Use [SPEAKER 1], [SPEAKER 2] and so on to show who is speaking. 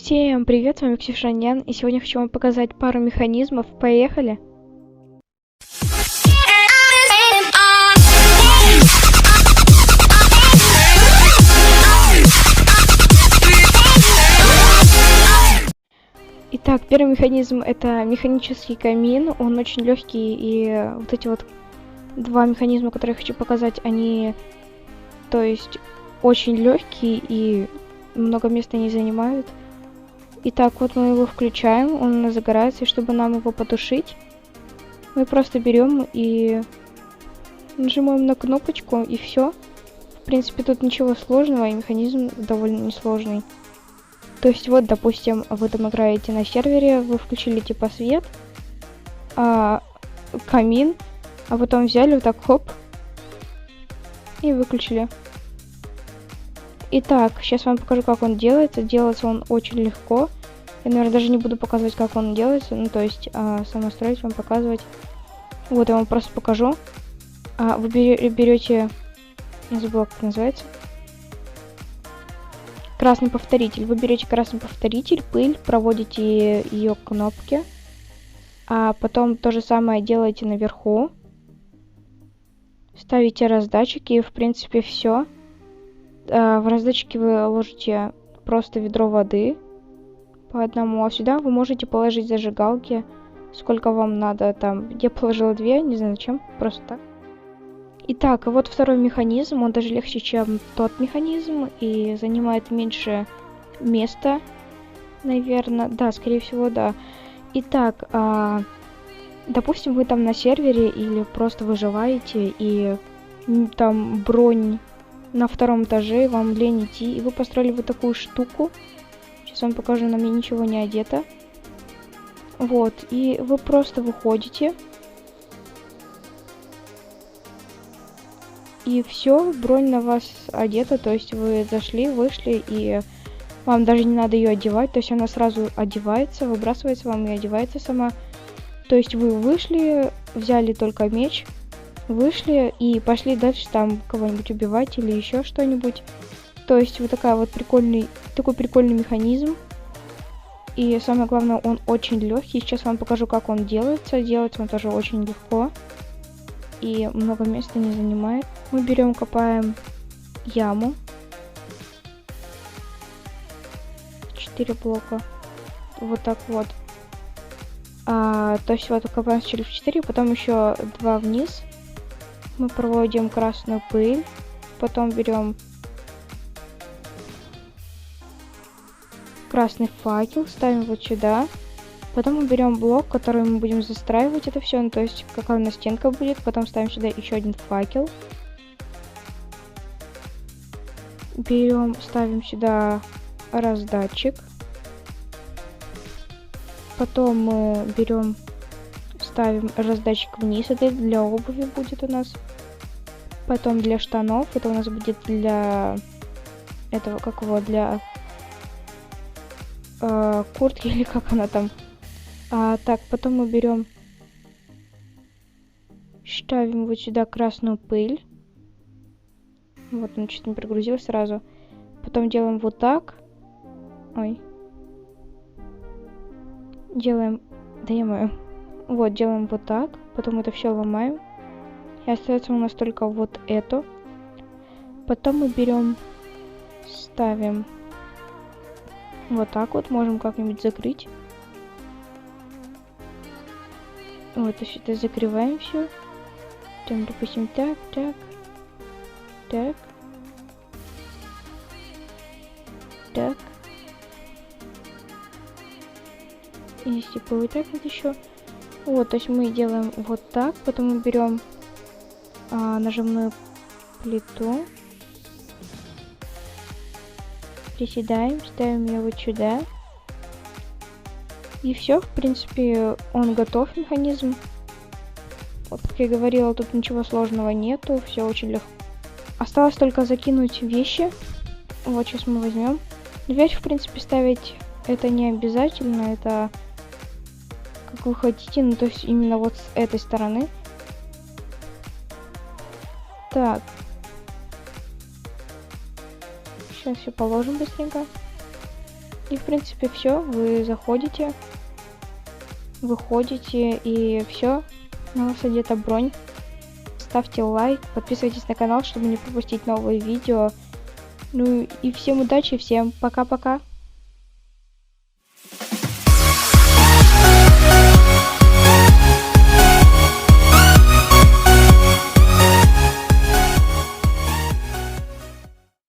[SPEAKER 1] Всем привет, с вами Ксюшанян, и сегодня хочу вам показать пару механизмов. Поехали! Итак, первый механизм — это механический камин. Он очень легкий, и вот эти вот два механизма, которые я хочу показать, они, то есть, очень легкие и много места не занимают. Итак, вот мы его включаем, он у нас загорается, и чтобы нам его потушить, мы просто берем и нажимаем на кнопочку, и все. В принципе, тут ничего сложного, и механизм довольно несложный. То есть, вот, допустим, вы там играете на сервере, вы включили типа свет, камин, а потом взяли вот так, хоп, и выключили. Итак, сейчас вам покажу, как он делается. Делается он очень легко. Я, наверное, даже не буду показывать, как он делается. Ну, то есть, самостроить вам показывать. Вот, я вам просто покажу. Вы берете... Я забыла, как называется. Красный повторитель. Вы берете красный повторитель, пыль, проводите ее к кнопке. А потом то же самое делаете наверху. Ставите раздатчики, и, в принципе, все. В раздатчики вы ложите просто ведро воды по одному, а сюда вы можете положить зажигалки, сколько вам надо. Там я положила 2, не знаю зачем, просто так. Итак, вот второй механизм, он даже легче, чем тот механизм, и занимает меньше места, наверное. Да, скорее всего, да. Итак, допустим, вы там на сервере или просто выживаете, и там бронь на втором этаже, вам лень идти, и вы построили вот такую штуку. Сейчас вам покажу, на мне ничего не одето. Вот, и вы просто выходите. И все, бронь на вас одета, то есть вы зашли, вышли, и вам даже не надо ее одевать, то есть она сразу одевается, выбрасывается вам и одевается сама. То есть вы вышли, взяли только меч, вышли и пошли дальше там кого-нибудь убивать или еще что-нибудь. То есть вот такой прикольный механизм. И самое главное, он очень легкий. Сейчас вам покажу, как он делается. Делается он тоже очень легко. И много места не занимает. Мы берем, копаем яму. 4 блока. Вот так вот. То есть вот копаем сначала в 4, потом еще 2 вниз. Мы проводим красную пыль, потом берем красный факел, ставим вот сюда, потом мы берем блок, который мы будем застраивать это все, ну, то есть какая у нас стенка будет, потом ставим сюда еще один факел, берем, ставим сюда раздатчик, потом мы берем, ставим раздатчик вниз, это для обуви будет у нас. Потом для штанов, это у нас будет для этого, как его, для куртки или как она там. Так, потом мы берем, ставим вот сюда красную пыль. Вот, он чуть не прогрузилась сразу. Потом делаем вот так. Ой. Делаем, да е-мое. Вот, делаем вот так, потом это все ломаем. И остается у нас только вот это. Потом мы берем, ставим вот так вот, можем как-нибудь закрыть. Вот, это закрываем все. Там, допустим, так, так, так, так. И типа вот так вот еще. Вот, то есть мы делаем вот так, потом мы берем нажимную плиту, приседаем, ставим ее вот сюда, и все, в принципе, он готов, механизм. Вот, как я говорила, тут ничего сложного нету, все очень легко. Осталось только закинуть вещи. Вот, сейчас мы возьмем. Дверь, в принципе, ставить это не обязательно, это как вы хотите, ну, то есть именно вот с этой стороны. Так. Сейчас все положим быстренько. И в принципе все. Вы заходите, выходите и все. На вас одета бронь. Ставьте лайк, подписывайтесь на канал, чтобы не пропустить новые видео. Ну и всем удачи, всем пока-пока.